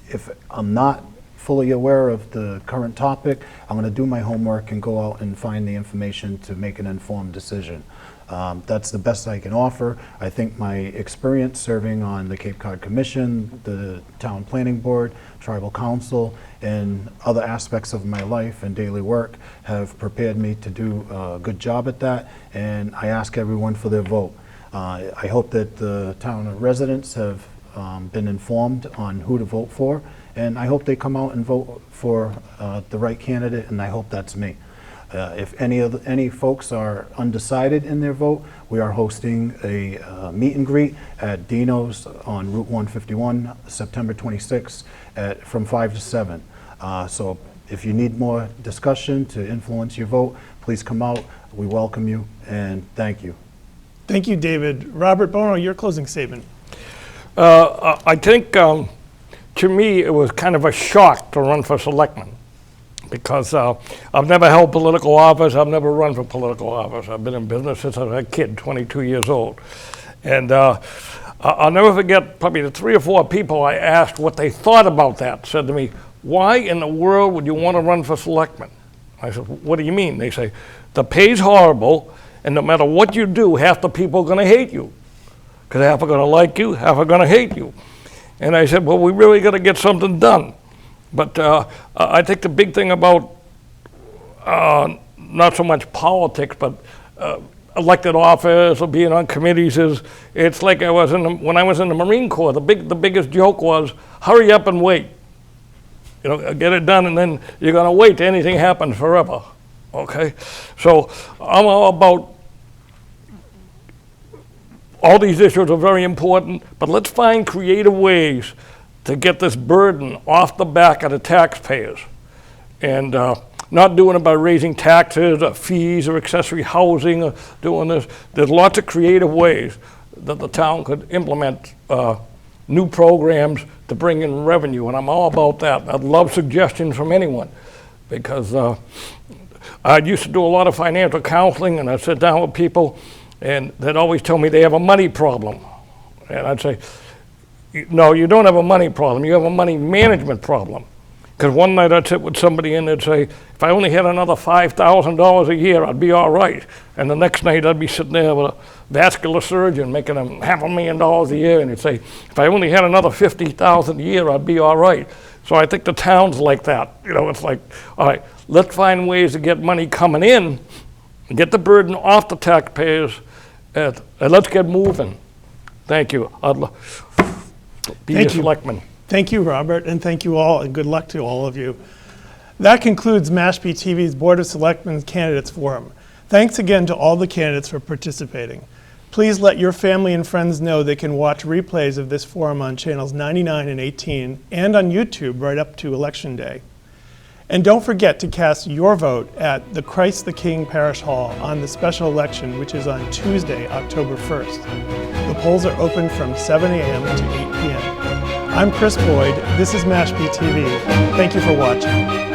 if I'm not fully aware of the current topic, I'm going to do my homework and go out and find the information to make an informed decision. That's the best I can offer. I think my experience serving on the Cape Cod Commission, the Town Planning Board, Tribal Council, and other aspects of my life and daily work have prepared me to do a good job at that, and I ask everyone for their vote. I hope that the town residents have been informed on who to vote for, and I hope they come out and vote for the right candidate, and I hope that's me. If any folks are undecided in their vote, we are hosting a meet and greet at Dino's on Route 151, September 26th from 5 to 7. So if you need more discussion to influence your vote, please come out. We welcome you, and thank you. Thank you, David. Robert Bono, your closing statement. I think, to me, it was kind of a shock to run for selectman, because I've never held political office. I've never run for political office. I've been in business since I was a kid, 22 years old. And I'll never forget probably the 3 or 4 people I asked what they thought about that, said to me, why in the world would you want to run for selectman? I said, what do you mean? They say, the pay's horrible, and no matter what you do, half the people are going to hate you. Because half are going to like you, half are going to hate you. And I said, well, we really got to get something done. But I think the big thing about not so much politics, but elected office or being on committees is, it's like when I was in the Marine Corps, the biggest joke was, hurry up and wait. You know, get it done, and then you're going to wait till anything happens forever. Okay? So I'm all about, all these issues are very important, but let's find creative ways to get this burden off the back of the taxpayers. And not doing it by raising taxes or fees or accessory housing or doing this. There's lots of creative ways that the town could implement new programs to bring in revenue, and I'm all about that. I'd love suggestions from anyone, because I used to do a lot of financial counseling, and I'd sit down with people, and they'd always tell me they have a money problem. And I'd say, no, you don't have a money problem, you have a money management problem. Because one night I'd sit with somebody and they'd say, if I only had another $5,000 a year, I'd be all right. And the next night I'd be sitting there with a vascular surgeon making them $500,000 a year, and he'd say, if I only had another $50,000 a year, I'd be all right. So I think the town's like that. You know, it's like, all right, let's find ways to get money coming in and get the burden off the taxpayers, and let's get moving. Thank you. Be a selectman. Thank you, Robert, and thank you all, and good luck to all of you. That concludes MashpeeTV's Board of Selectmen Candidates Forum. Thanks again to all the candidates for participating. Please let your family and friends know they can watch replays of this forum on channels 99 and 18 and on YouTube right up to Election Day. And don't forget to cast your vote at the Christ the King Parish Hall on the special election, which is on Tuesday, October 1st. The polls are open from 7 a.m. to 8 p.m. I'm Chris Boyd. This is MashpeeTV. Thank you for watching.